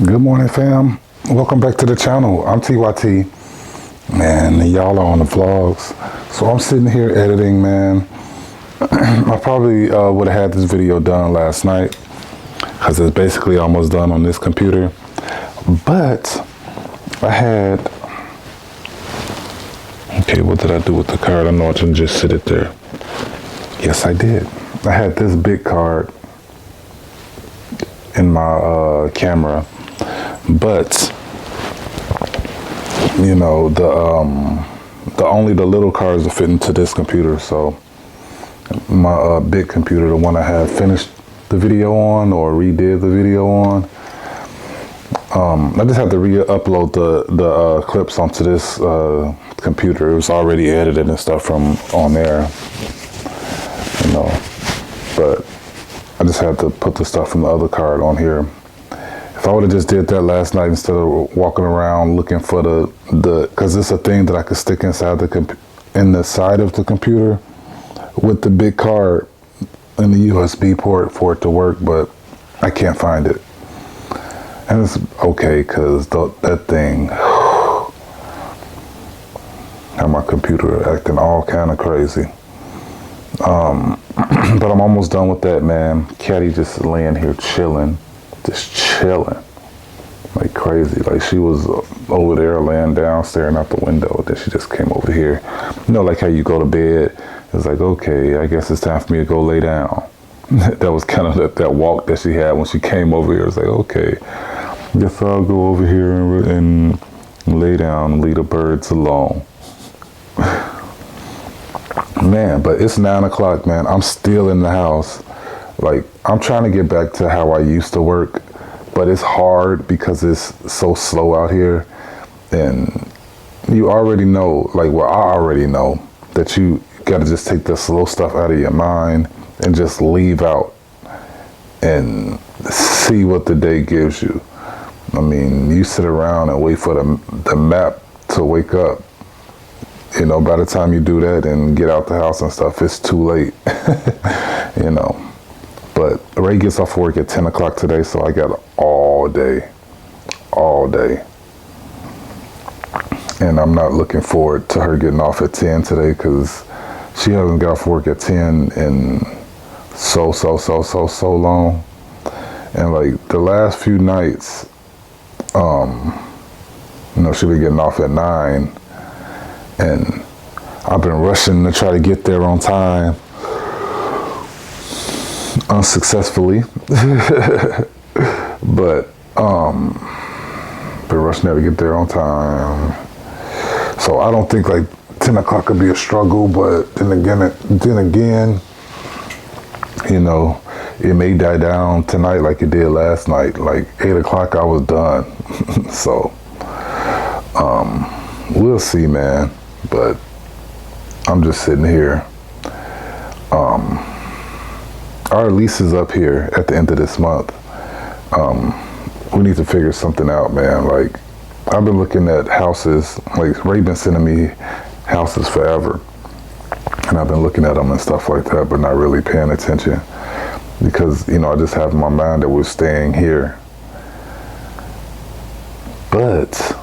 Good morning, fam. Welcome back to the channel. I'm TYT, man, and y'all are on the vlogs. So I'm sitting here editing, man. I probably would have had this video done last night because it's basically almost done on this computer. But I had, okay, what did I do with the card? I know I didn't just sit it there. Yes, I did. I had this big card in my camera, but you know the only the little cards are fit into this computer. So my big computer, the one I had finished the video on or redid the video on, I just had to re-upload the clips onto this computer. It was already edited and stuff from on there, you know, but I just had to put the stuff from the other card on here. If I would have just did that last night instead of walking around looking for because it's a thing that I could stick inside in the side of the computer with the big card and the USB port for it to work, but I can't find it. And it's okay because that thing had my computer acting all kind of crazy. But I'm almost done with that, man. Caddy just laying here chilling, just chilling like crazy. Like she was over there laying down staring out the window, then she just came over here. You know, like how you go to bed, it's like, okay, I guess it's time for me to go lay down. That was kind of that walk that she had when she came over here. It's like, okay, guess I'll go over here and lay down and leave the birds alone. Man, but it's 9 o'clock, man. I'm still in the house. Like, I'm trying to get back to how I used to work, but it's hard because it's so slow out here. And you already know, like, well, I already know that you got to just take the slow stuff out of your mind and just leave out and see what the day gives you. I mean, you sit around and wait for the map to wake up. You know, by the time you do that and get out the house and stuff, it's too late, you know. But Ray gets off work at 10 o'clock today, so I got all day. And I'm not looking forward to her getting off at 10 today because she hasn't got off work at 10 in so long. And like the last few nights, you know, she been getting off at 9. And I've been rushing to try to get there on time, unsuccessfully. But been rushing to get there on time. So I don't think like 10 o'clock could be a struggle, but then again, you know, it may die down tonight like it did last night. Like 8 o'clock I was done. So we'll see, man. But I'm just sitting here. Our lease is up here at the end of this month. We need to figure something out, man. Like, I've been looking at houses. Like, Ray been sending me houses forever, and I've been looking at them and stuff like that, but not really paying attention because, you know, I just have in my mind that we're staying here. But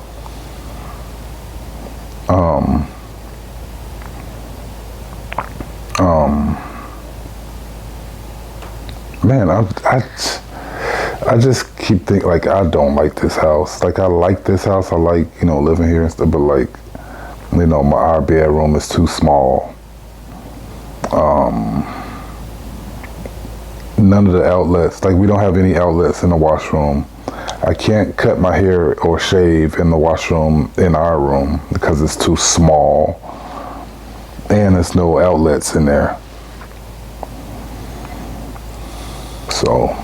man, I just keep thinking, like, I don't like this house. Like, I like this house. I like, you know, living here and stuff, but like, you know, our bedroom is too small. None of the outlets, like, we don't have any outlets in the washroom. I can't cut my hair or shave in the washroom in our room because it's too small, and there's no outlets in there. So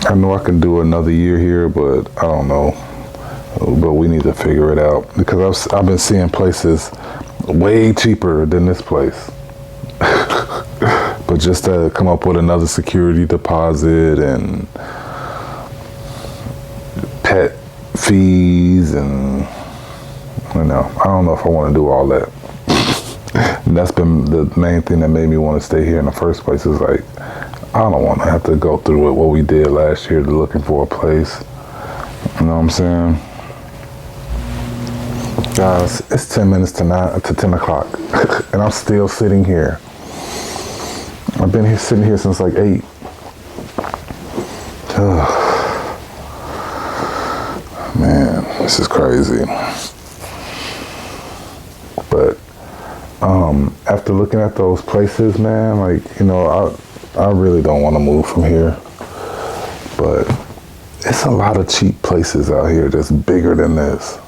I know I can do another year here, but I don't know. But we need to figure it out because I've been seeing places way cheaper than this place. But just to come up with another security deposit and pet fees and, you know, I don't know if I want to do all that. And that's been the main thing that made me want to stay here in the first place. Is like, I don't want to have to go through what we did last year, looking for a place. You know what I'm saying? Guys, it's 10 minutes to 10 o'clock, and I'm still sitting here. I've been sitting here since like 8. Man, this is crazy. But after looking at those places, man, like, you know, I really don't want to move from here. But it's a lot of cheap places out here that's bigger than this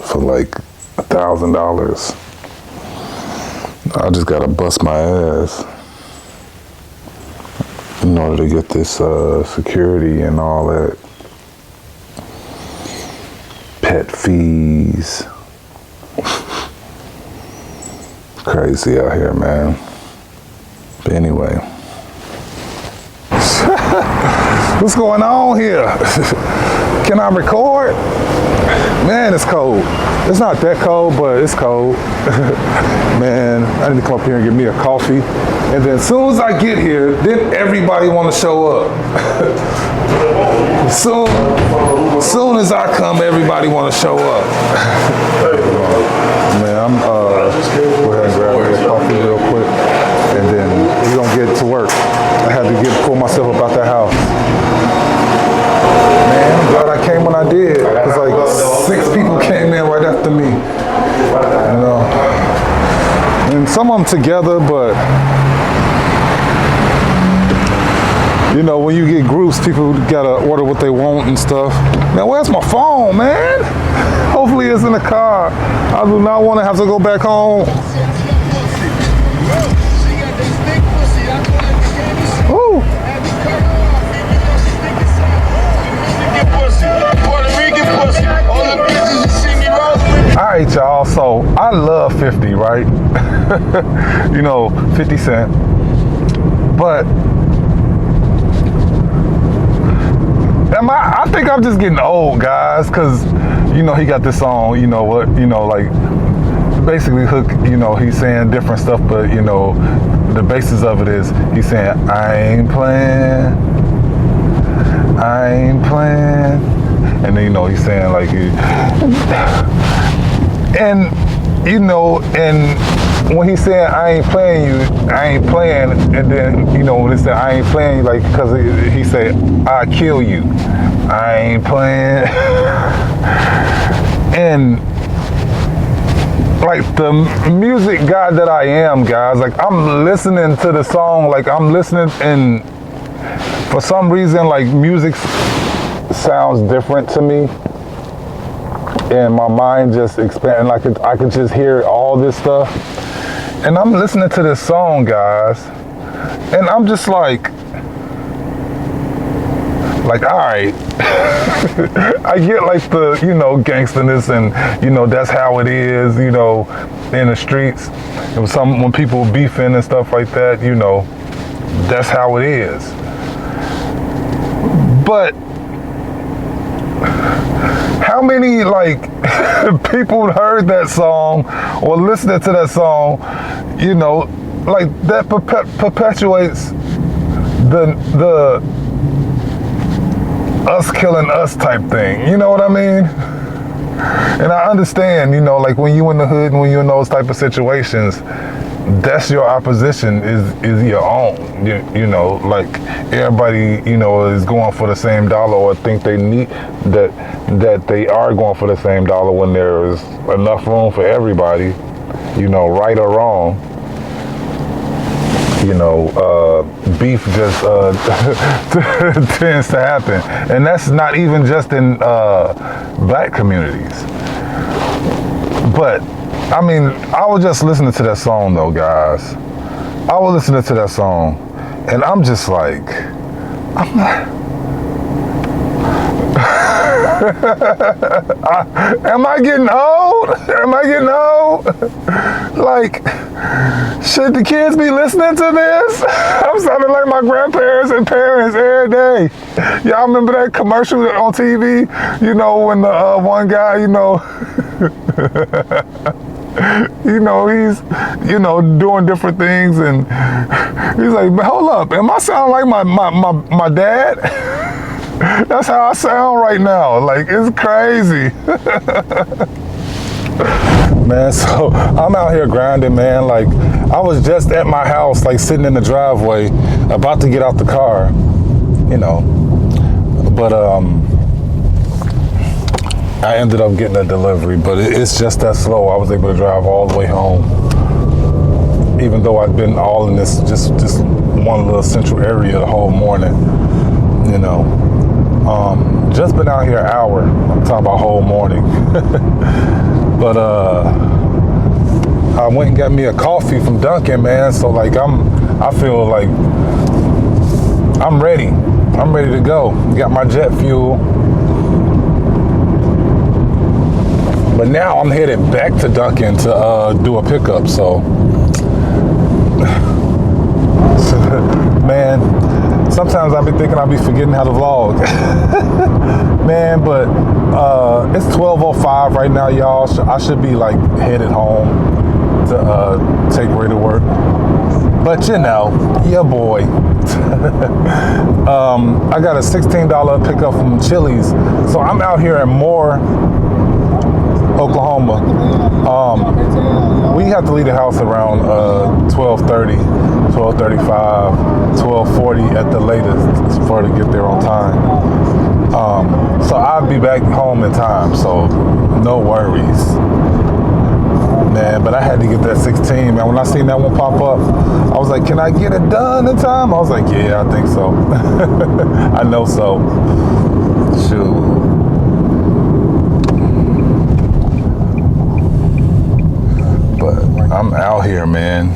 for like $1,000. I just gotta bust my ass in order to get this security and all that. Pet fees. Crazy out here, man. But anyway. What's going on here? Can I record? Man, it's cold. It's not that cold, but it's cold. Man, I need to come up here and get me a coffee. And then as soon as I get here, then everybody want to show up. Soon as I come, everybody want to show up. Man, I'm go ahead and grab me a coffee real quick, and then we're gonna get to work. I had to pull myself up out that house. Man, I'm glad I came when I did. Cause like 6 people came in right after me. You know, and some of them together, but you know, when you get groups, people gotta order what they want and stuff. Man, where's my phone, man? Hopefully it's in the car. I do not want to have to go back home. Ooh. All right, y'all, so I love 50, right? You know, 50 Cent. But I think I'm just getting old, guys, because, you know, he got this song, you know what, you know, like, basically Hook, you know, he's saying different stuff, but, you know, the basis of it is he's saying, I ain't playing. And then, you know, he's saying, like, and, you know, and when he's saying, I ain't playing you, I ain't playing, and then, you know, when he said, I ain't playing you, like, because he said, I kill you. I ain't playing. And, like, the music guy that I am, guys, like, I'm listening to the song, like, I'm listening, and for some reason, like, music sounds different to me. And my mind just expanded, like, I could just hear all this stuff. And I'm listening to this song, guys, and I'm just like, all right. I get, like, the, you know, gangsterness and, you know, that's how it is, you know, in the streets. When people beefing and stuff like that, you know, that's how it is. But how many, like, people heard that song or listening to that song, you know, like, that perpetuates the us killing us type thing, you know what I mean? And I understand, you know, like, when you in the hood and when you're in those type of situations, that's your opposition is your own, you know, like, everybody, you know, is going for the same dollar or think they need that they are going for the same dollar when there's enough room for everybody, you know, right or wrong. You know, beef just tends to happen. And that's not even just in black communities. But, I mean, I was just listening to that song, though, guys. I was listening to that song, and I'm just like, I'm not... Am I getting old? Like, should the kids be listening to this? I'm sounding like my grandparents and parents every day. Y'all remember that commercial on TV? You know, when the one guy, you know, you know, he's, you know, doing different things, and he's like, but hold up, am I sounding like my dad? That's how I sound right now. Like, it's crazy. Man, so I'm out here grinding, man. Like, I was just at my house, like sitting in the driveway, about to get out the car, you know. But I ended up getting a delivery, but it's just that slow. I was able to drive all the way home, even though I'd been all in this just one little central area the whole morning, you know. Just been out here an hour. I'm talking about whole morning. But I went and got me a coffee from Dunkin', man. So like I feel like I'm ready. I'm ready to go. Got my jet fuel. But now I'm headed back to Dunkin' to do a pickup. So man, sometimes I be thinking I be forgetting how to vlog. Man, but it's 12:05 right now, y'all. I should be like headed home to take Ray to work. But you know, your boy. I got a $16 pickup from Chili's. So I'm out here in Moore, Oklahoma. We have to leave the house around 12:30, 12:35, 12:40 at the latest for her to get there on time. So I'll be back home in time, so no worries. Man, but I had to get that 16, man. When I seen that one pop up, I was like, can I get it done in time? I was like, yeah, I think so. I know so. Shoot. I'm out here, man.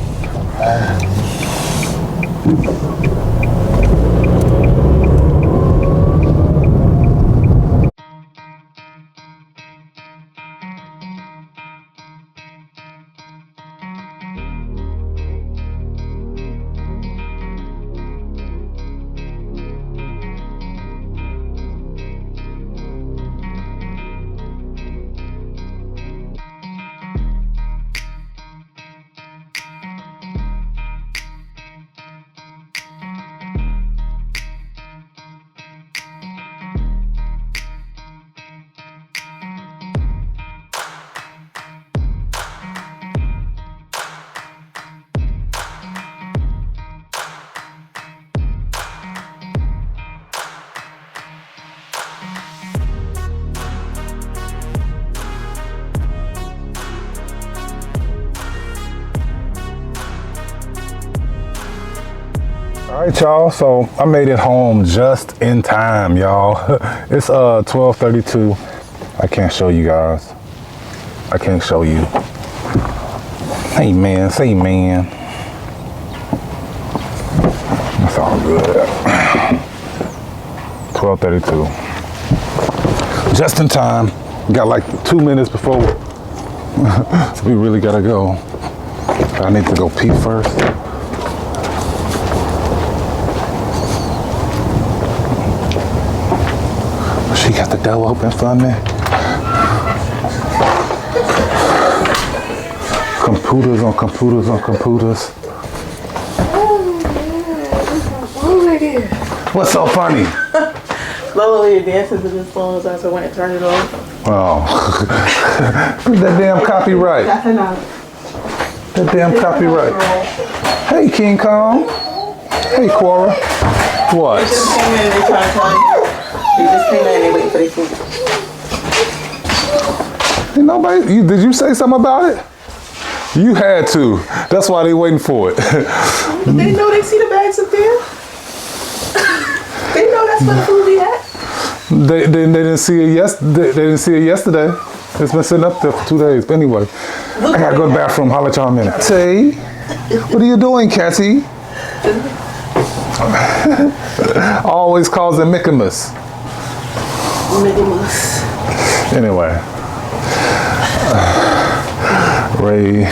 All right, y'all, so I made it home just in time, y'all. It's 12:32. I can't show you guys. I can't show you. Hey, man, say man. That's all good. 12:32. Just in time. Got like 2 minutes before we really gotta go. I need to go pee first. She got the door open for me. Computers on computers on computers. What's so funny? Slowly dancing to this song, so I went and turned it off. Oh. That damn copyright. That damn copyright. Hey, King Kong. Hey, Quora. What? They just came in and they tried to tell you. They just came in and they waiting for their food. Ain't nobody, did you say something about it? You had to. That's why they waiting for it. But they know they see the bags up there. They know that's where the food be at. They didn't see it they didn't see it yesterday. It's been sitting up there for 2 days. But anyway, I gotta go to the bathroom. Holler at y'all in a minute. Tay, what are you doing, Catty? Always calls it Mickeymus. Mickeymus. Anyway, Ray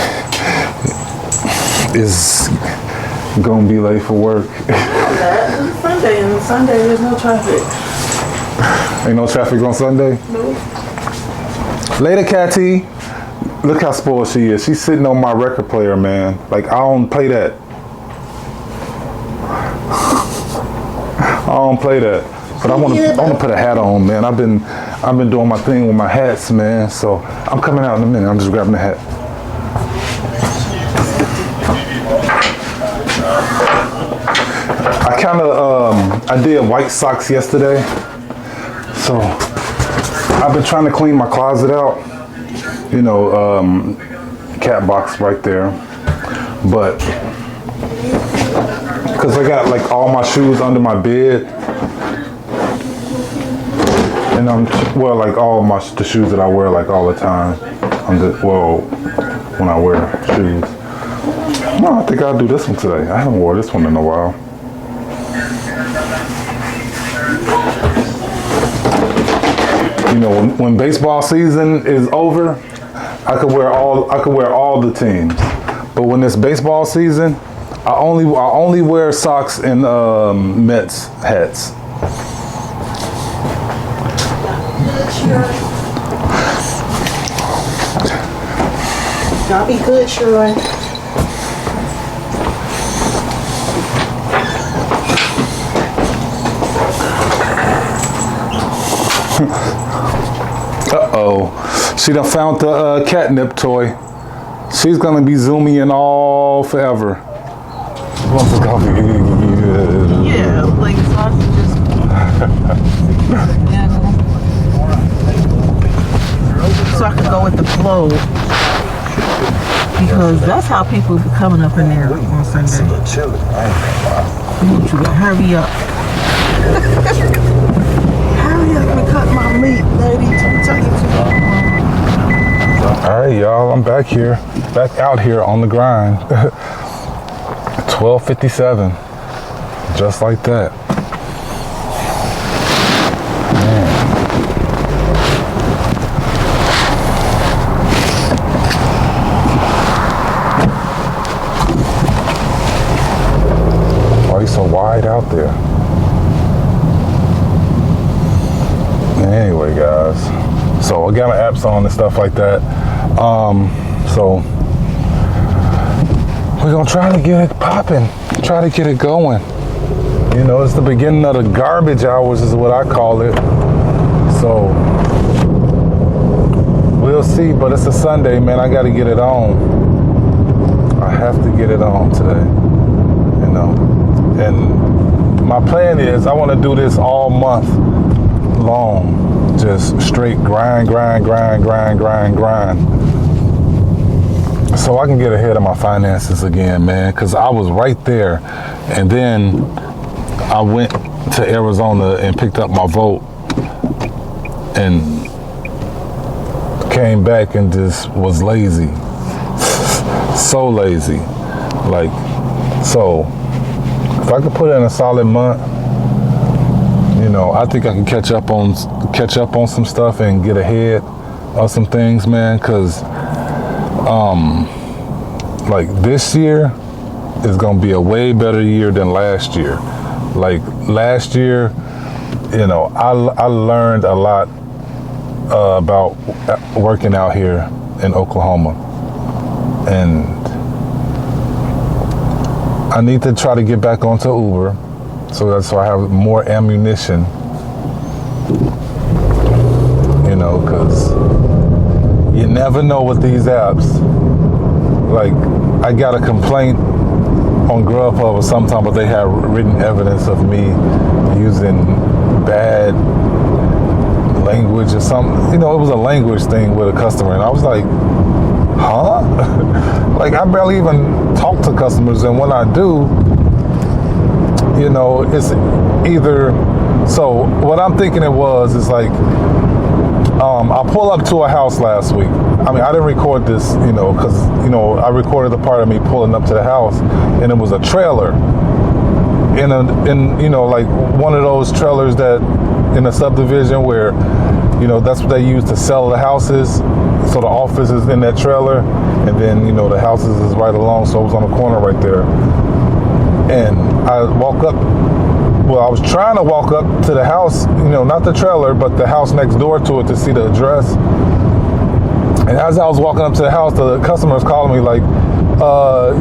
is gonna be late for work. That's Sunday, and Sunday there's no traffic. Ain't no traffic on Sunday? No. Later, Catty. Look how spoiled she is. She's sitting on my record player, man. Like, I don't play that. I don't play that. But I want to put a hat on, man. I've been doing my thing with my hats, man. So I'm coming out in a minute. I'm just grabbing the hat. I kind of I did white socks yesterday. So I've been trying to clean my closet out. You know, cat box right there. But because I got like all my shoes under my bed. And like all the shoes that I wear like all the time. When I wear shoes. No, I think I'll do this one today. I haven't worn this one in a while. You know, when baseball season is over, I could wear all the teams. But when it's baseball season, I only wear socks and Mets hats. Y'all be good, Troy. Uh-oh. She done found the catnip toy. She's gonna be zooming in all forever. Wants a coffee. Yeah, like sausages. So I could go with the flow. Because that's how people be coming up in there on Sunday. You need to hurry up. Hurry up and cut my meat, lady. All right, y'all, I'm back out here on the grind. 12:57, just like that. Why are you so wide out there? Anyway, guys, so I got my apps on and stuff like that. So we're gonna try to get it popping, try to get it going. You know, it's the beginning of the garbage hours is what I call it. So we'll see, but it's a Sunday, man. I gotta get it on. I have to get it on today, you know. And my plan is I want to do this all month long, just straight grind, so I can get ahead of my finances again, man, because I was right there, and then I went to Arizona and picked up my vote and came back and just was lazy. So lazy. Like, so if I could put in a solid month, you know, I think I can catch up on some stuff and get ahead of some things, man, because like this year is gonna be a way better year than last year. Like last year, you know, I learned a lot about working out here in Oklahoma, and I need to try to get back onto Uber so I have more ammunition, you know, because you never know with these apps. Like, I got a complaint on Grubhub or sometime, but they have written evidence of me using bad language or something. You know, it was a language thing with a customer, and I was like, huh? Like, I barely even talk to customers, and when I do, you know, it's either, so what I'm thinking it was is like, I pulled up to a house last week. I mean, I didn't record this, you know, because, you know, I recorded the part of me pulling up to the house, and it was a trailer in you know, like one of those trailers that in a subdivision where, you know, that's what they use to sell the houses. So the office is in that trailer, and then, you know, the houses is right along. So it was on the corner right there. And I was trying to walk up to the house, you know, not the trailer, but the house next door to it to see the address. And as I was walking up to the house, the customer was calling me like,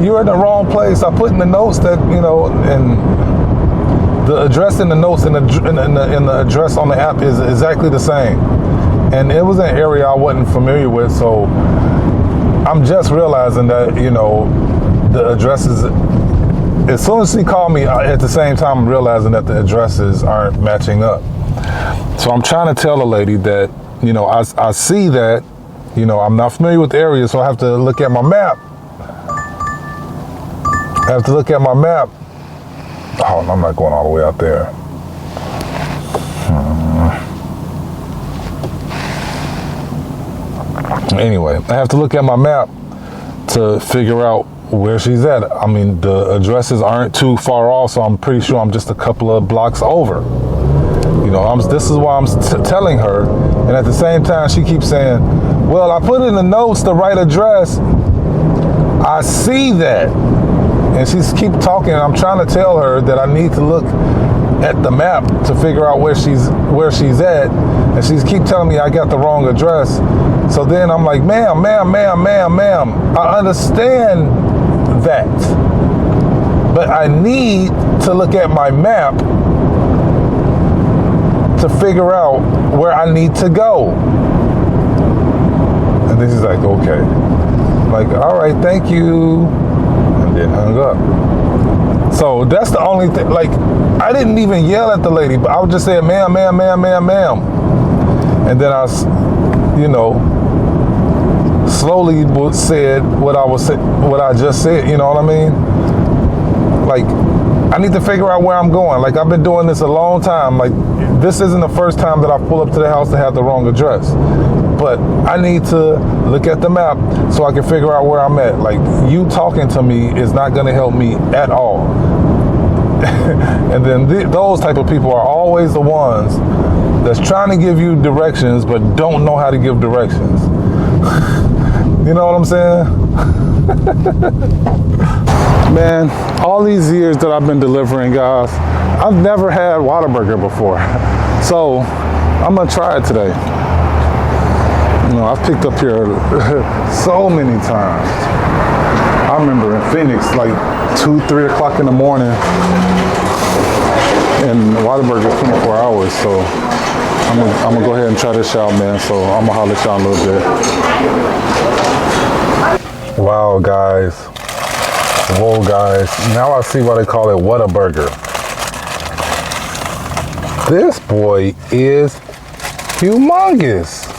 you're in the wrong place. I put in the notes that, you know, and the address in the notes and the address on the app is exactly the same. And it was an area I wasn't familiar with, so I'm just realizing that, you know, the addresses, as soon as she called me, at the same time I'm realizing that the addresses aren't matching up. So I'm trying to tell the lady that, you know, I see that, you know, I'm not familiar with the area, so I have to look at my map. Oh, I'm not going all the way out there. Anyway, I have to look at my map to figure out where she's at. I mean, the addresses aren't too far off, so I'm pretty sure I'm just a couple of blocks over. You know, this is why I'm telling her, and at the same time, she keeps saying, well, I put in the notes the right address. I see that. And she's keep talking, and I'm trying to tell her that I need to look at the map to figure out where she's at, and she's keep telling me I got the wrong address. So then I'm like, ma'am, I understand that, but I need to look at my map to figure out where I need to go. And then she's like, okay. I'm like, all right, thank you. Then hung up. So that's the only thing. Like, I didn't even yell at the lady, but I was just saying, ma'am. And then I, you know, slowly said what I just said. You know what I mean? Like, I need to figure out where I'm going. Like, I've been doing this a long time. Like, this isn't the first time that I pull up to the house to have the wrong address. But I need to look at the map so I can figure out where I'm at. Like, you talking to me is not going to help me at all. And then those type of people are always the ones that's trying to give you directions but don't know how to give directions. You know what I'm saying? Man, all these years that I've been delivering, guys, I've never had Whataburger before. So I'm going to try it today. You know, I've picked up here so many times. I remember in Phoenix, like 2-3 o'clock in the morning, and Whataburger is 24 hours. So I'm gonna go ahead and try this out, man. So I'm gonna holler at y'all in a little bit. Wow, guys. Whoa, guys. Now I see why they call it Whataburger. This boy is humongous.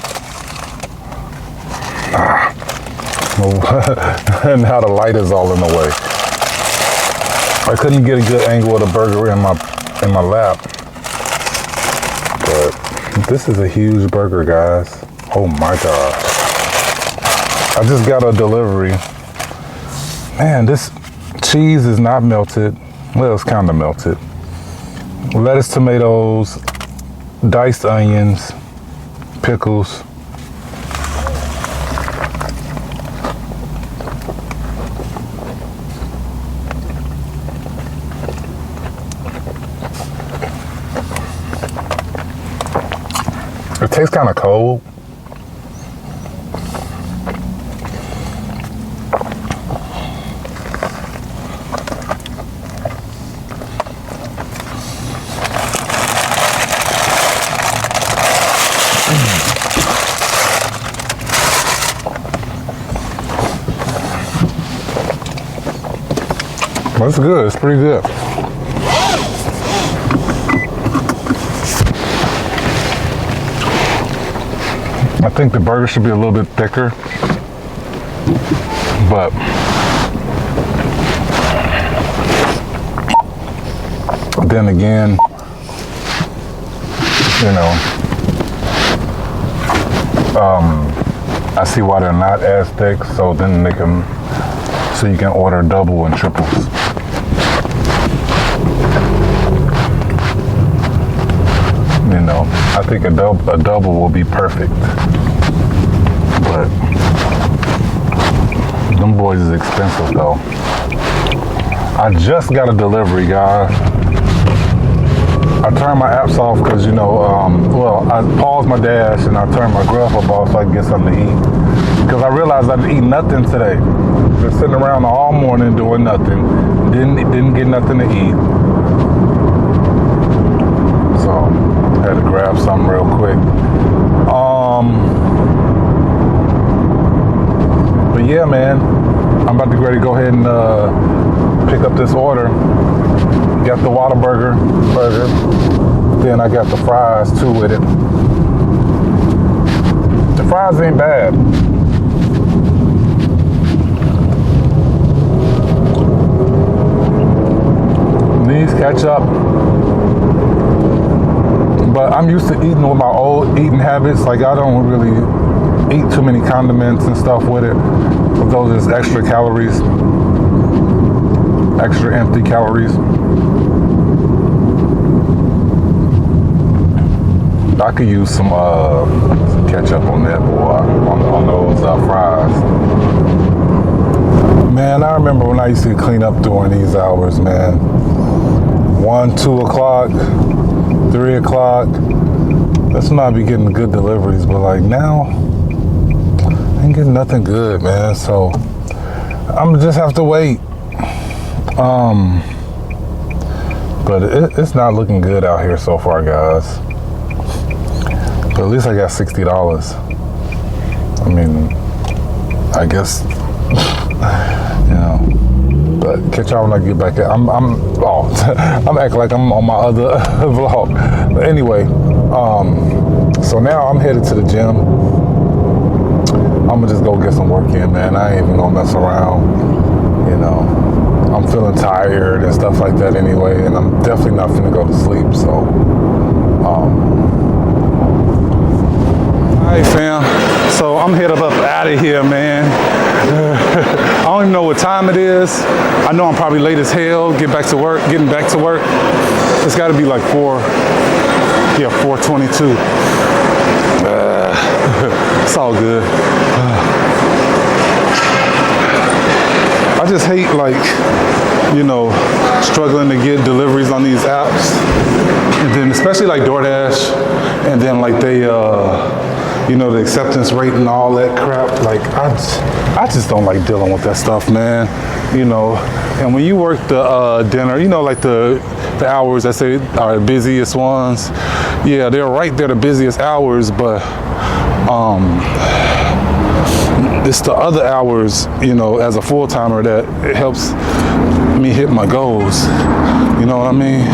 Now the light is all in the way. I couldn't get a good angle of the burger in my lap. But this is a huge burger, guys. Oh my gosh. I just got a delivery. Man, this cheese is not melted. Well, it's kind of melted. Lettuce, tomatoes, diced onions, pickles. It tastes kind of cold. Well, it's good. It's pretty good. I think the burger should be a little bit thicker, but then again, you know, I see why they're not as thick, so then they can, so you can order double and triples. You know, I think a double will be perfect. But them boys is expensive though. I just got a delivery, guys. I turned my apps off because, you know, well, I paused my dash and I turned my Grubhub off so I can get something to eat. because I realized I didn't eat nothing today. Just sitting around all morning doing nothing. Didn't get nothing to eat. So had to grab something real quick. But yeah, man, I'm about to ready to go ahead and pick up this order. Got the Whataburger burger. Then I got the fries too with it. The fries ain't bad. Needs ketchup. But I'm used to eating with my old eating habits. Like I don't really eat too many condiments and stuff with it. Those is extra calories. Extra empty calories. I could use some ketchup on that, boy, on those fries. Man, I remember when I used to clean up during these hours, man. 1, 2 o'clock, 3 o'clock. That's when I be getting good deliveries, but like now, I ain't getting nothing good, man. So I'm gonna just have to wait. But it's not looking good out here so far, guys. But at least I got $60. I mean, I guess, you know. But catch y'all when I get back. I'm acting like I'm on my other vlog. But anyway, so now I'm headed to the gym. I'm gonna just go get some work in, man. I ain't even gonna mess around, you know. I'm feeling tired and stuff like that anyway, and I'm definitely not finna go to sleep, so. Alright fam, so I'm headed up out of here, man. I don't even know what time it is. I know I'm probably late as hell getting back to work. It's gotta be like 4:22. It's all good. I just hate, like, you know, struggling to get deliveries on these apps. And then especially like DoorDash, and then like they, you know, the acceptance rate and all that crap. Like, I just don't like dealing with that stuff, man. You know, and when you work the dinner, you know, like the hours that say are the busiest ones. Yeah, they're right there, the busiest hours, but it's the other hours, you know, as a full-timer that it helps me hit my goals. You know what I mean?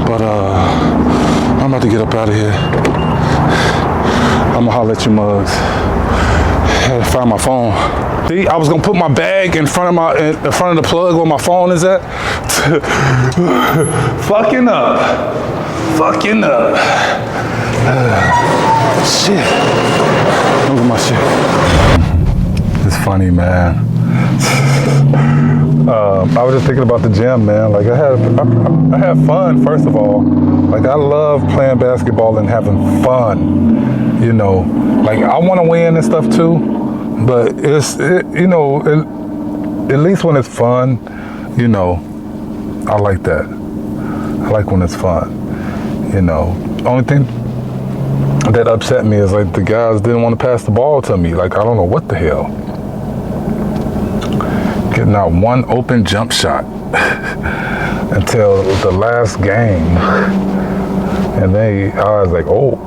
But I'm about to get up out of here. I'm gonna holler at you mugs. Had to find my phone. See, I was gonna put my bag in front of the plug where my phone is at. Fucking up. Shit. Look at my shit. It's funny, man. I was just thinking about the gym, man. Like I had fun, first of all. Like I love playing basketball and having fun. You know, like I want to win and stuff too, but you know, at least when it's fun, you know, I like that. I like when it's fun. You know, only thing that upset me is like the guys didn't want to pass the ball to me. Like I don't know what the hell. Getting out one open jump shot until the last game, and I was like, oh,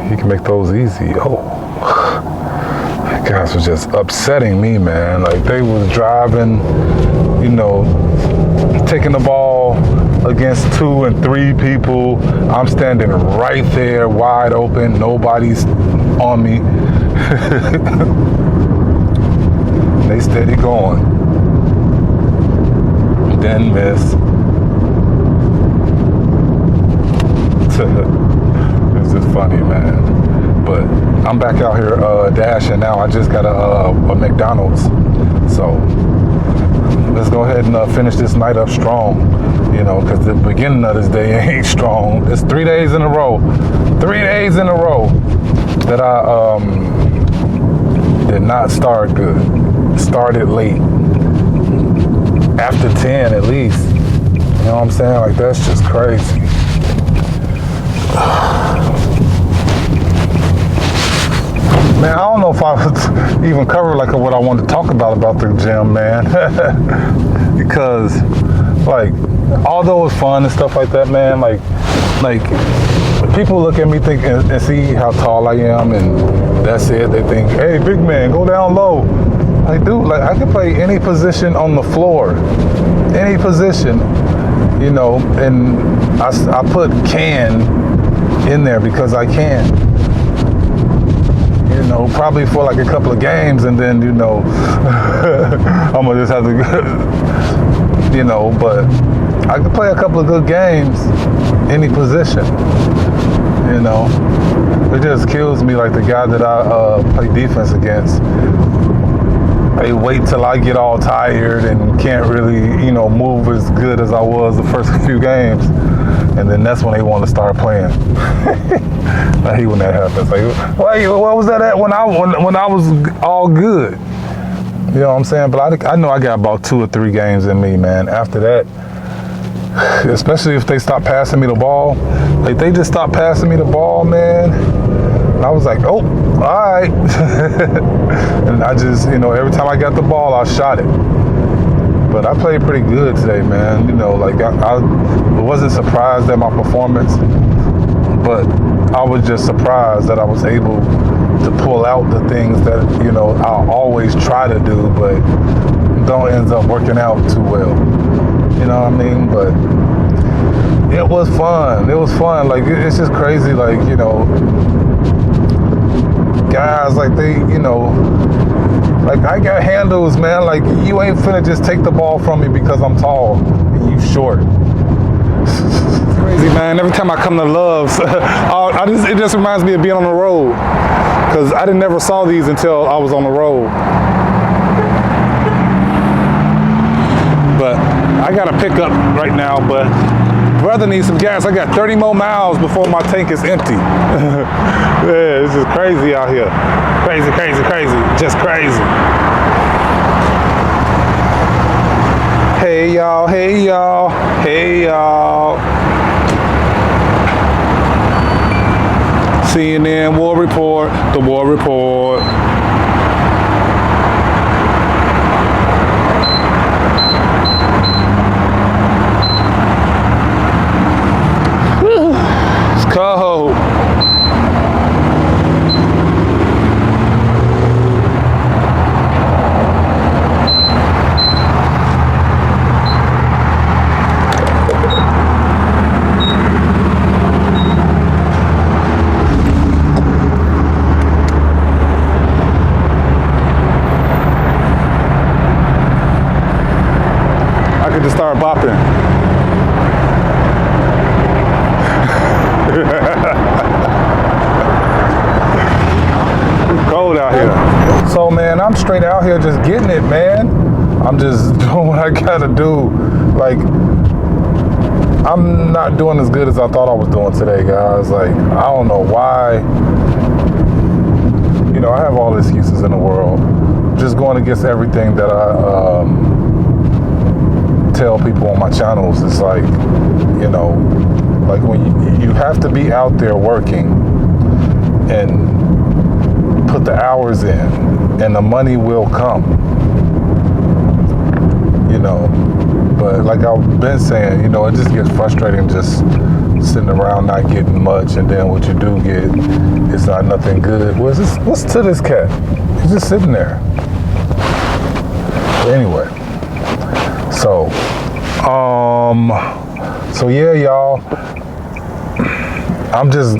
he can make those easy. Oh, guys was just upsetting me, man. Like they was driving, you know, taking the ball against 2 and 3 people. I'm standing right there, wide open. Nobody's on me. They steady going. Then miss. This is funny, man. But I'm back out here dashing now. I just got a McDonald's. So let's go ahead and finish this night up strong. You know, because the beginning of this day ain't strong. It's 3 days in a row. 3 days in a row that I did not start good. Started late. After 10 at least. You know what I'm saying? Like that's just crazy. Man, I don't know if I would even cover like what I wanted to talk about the gym, man. Because, like, although it was fun and stuff like that, man, like people look at me and see how tall I am, and that's it. They think, hey, big man, go down low. Like, dude, like I can play any position on the floor, any position, you know. And I put can in there because I can. You know, probably for like a couple of games, and then, you know, I'm gonna just have to, you know, but I could play a couple of good games, any position, you know. It just kills me, like the guy that I play defense against. They wait till I get all tired and can't really, you know, move as good as I was the first few games. And then that's when they want to start playing. I hate when that happens. Like, what was that at when I was all good? You know what I'm saying? But I know I got about 2 or 3 games in me, man. After that, especially if they stop passing me the ball. Like, they just stopped passing me the ball, man. And I was like, oh, all right. And I just, you know, every time I got the ball, I shot it. But I played pretty good today, man. You know, like I wasn't surprised at my performance, but I was just surprised that I was able to pull out the things that, you know, I always try to do, but don't end up working out too well. You know what I mean? But it was fun. It was fun. Like, it's just crazy. Like, you know, guys, like, they, you know, like, I got handles, man. Like, you ain't finna just take the ball from me because I'm tall and you short. Crazy, man. Every time I come to Love's, it just reminds me of being on the road, because I never saw these until I was on the road. But I got to pick up right now, but brother needs some gas. I got 30 more miles before my tank is empty. Yeah, it's just crazy out here. Crazy, crazy, crazy. Just crazy. Hey, y'all. Hey, y'all. Hey, y'all. CNN War Report. The War Report. It's cold. To start bopping. It's cold out here. So, man, I'm straight out here just getting it, man. I'm just doing what I gotta do. Like, I'm not doing as good as I thought I was doing today, guys. Like, I don't know why. You know, I have all the excuses in the world. Just going against everything that I tell people on my channels. Is like, you know, like when you have to be out there working and put the hours in, and the money will come, you know. But like I've been saying, you know, it just gets frustrating just sitting around not getting much, and then what you do get is not nothing good. What's to this cat? He's just sitting there. But anyway, so yeah, y'all. I just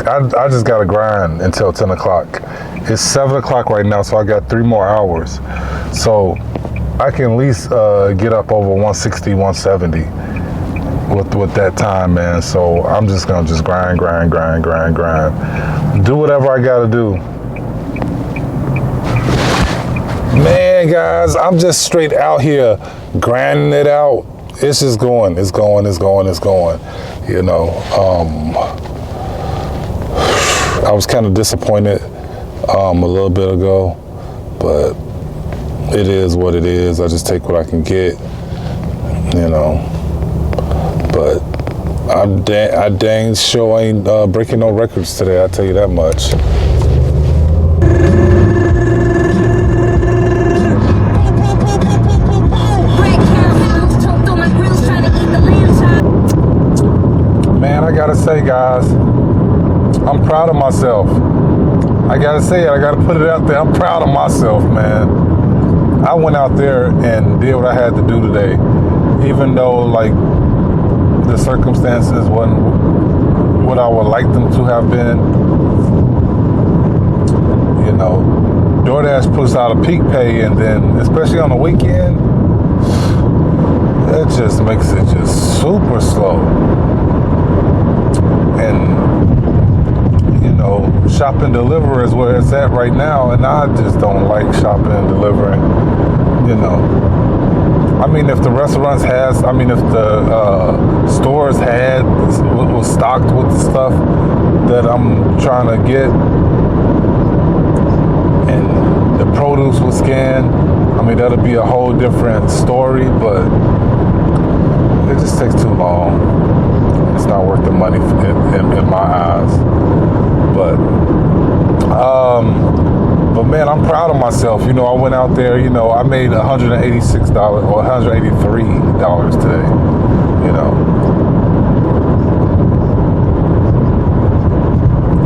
gotta grind until 10 o'clock. It's 7 o'clock right now, so I got 3 more hours. So I can at least get up over 160, 170 with that time, man. So I'm just gonna grind. Do whatever I gotta do. Man, guys, I'm just straight out here grinding it out. It's just going. It's going. You know, I was kind of disappointed a little bit ago, but it is what it is. I just take what I can get, you know. But I dang sure ain't breaking no records today, I'll tell you that much. I gotta say, guys, I'm proud of myself. I gotta say it, I gotta put it out there. I'm proud of myself, man. I went out there and did what I had to do today, even though like the circumstances wasn't what I would like them to have been. You know, DoorDash puts out a peak pay, and then especially on the weekend, it just makes it just super slow. And you know, shop and deliver is where it's at right now, and I just don't like shopping and delivering. You know, I mean, if the restaurants has, I mean, if the stores was stocked with the stuff that I'm trying to get, and the produce was scanned, I mean, that'll be a whole different story, but it just takes too long. It's not worth the money in my eyes. But man, I'm proud of myself. You know, I went out there, you know, I made $186 or $183 today, you know.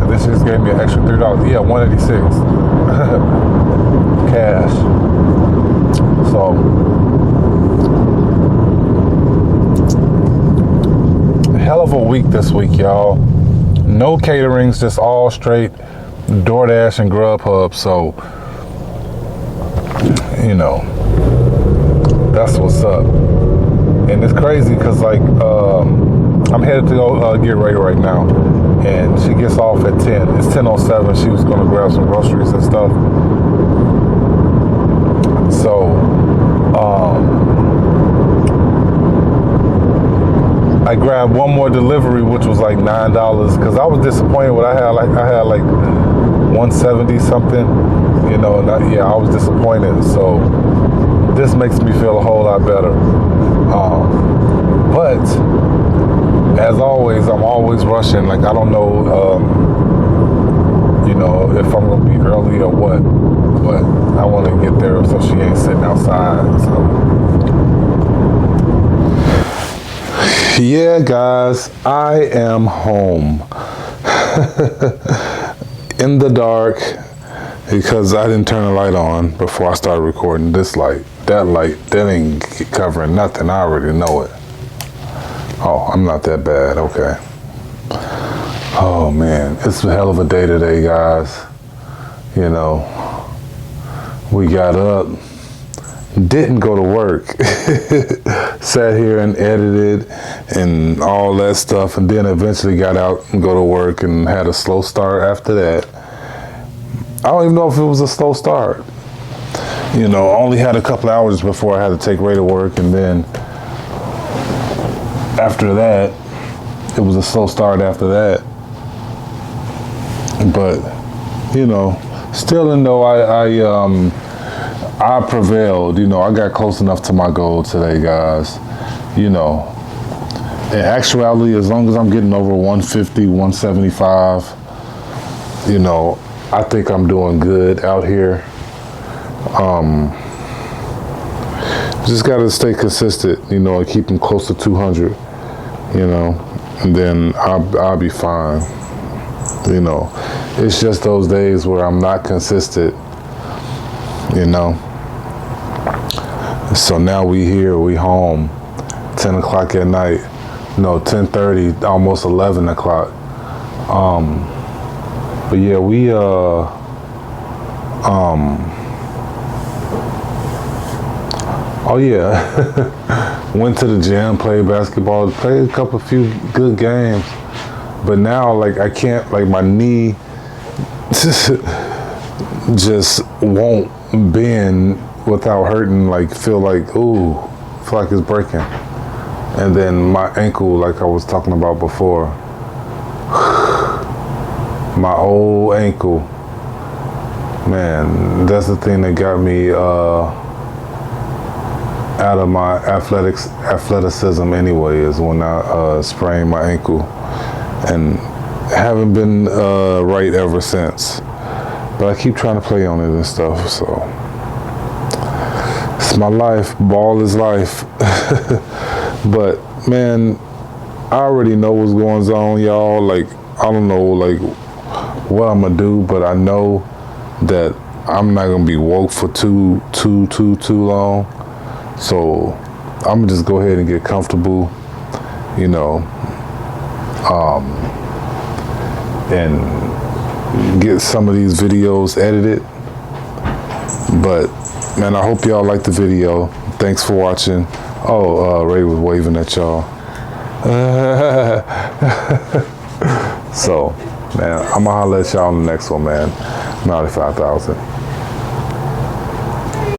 And this just gave me an extra $3. Yeah, $186 cash. So hell of a week this week, y'all. No caterings, just all straight DoorDash and Grubhub. So, you know, that's what's up. And it's crazy because, like, I'm headed to go get ready right now. And she gets off at 10. It's 10:07. She was going to grab some groceries and stuff. So, I grabbed one more delivery, which was like $9, because I was disappointed with I had like 170 something, you know, and I was disappointed. So this makes me feel a whole lot better. But as always, I'm always rushing. Like I don't know, you know, if I'm gonna be early or what, but I want to get there so she ain't sitting outside. So. Yeah, guys, I am home in the dark because I didn't turn the light on before I started recording. This light, that ain't covering nothing. I already know it. Oh, I'm not that bad. Okay. Oh, man, it's a hell of a day today, guys. You know, we got up. Didn't go to work, sat here and edited and all that stuff, and then eventually got out and go to work and had a slow start after that. I don't even know if it was a slow start. You know, only had a couple hours before I had to take Ray to work, and then after that, it was a slow start after that. But, you know, still in though I prevailed, you know, I got close enough to my goal today, guys. You know, in actuality, as long as I'm getting over 150, 175, you know, I think I'm doing good out here. Just got to stay consistent, you know, and keep them close to 200, you know, and then I'll be fine. You know, it's just those days where I'm not consistent, you know. So now we here, we home, 10 o'clock at night, no, 10:30, almost 11 o'clock. But yeah, we, oh yeah, went to the gym, played basketball, played a few good games. But now, like, I can't, like, my knee just won't bend without hurting, like, feel like it's breaking. And then my ankle, like I was talking about before, my old ankle, man, that's the thing that got me out of my athleticism anyway, is when I sprained my ankle, and haven't been right ever since. But I keep trying to play on it and stuff, so it's my life. Ball is life. But man, already know what's going on, y'all. Like, I don't know, like, what I'm gonna do, but I know that I'm not gonna be woke for too long. So I'm gonna just go ahead and get comfortable, you know, and get some of these videos edited. But man, I hope y'all like the video. Thanks for watching. Oh, Ray was waving at y'all. So, man, I'm gonna holler at y'all on the next one, man. 95,000.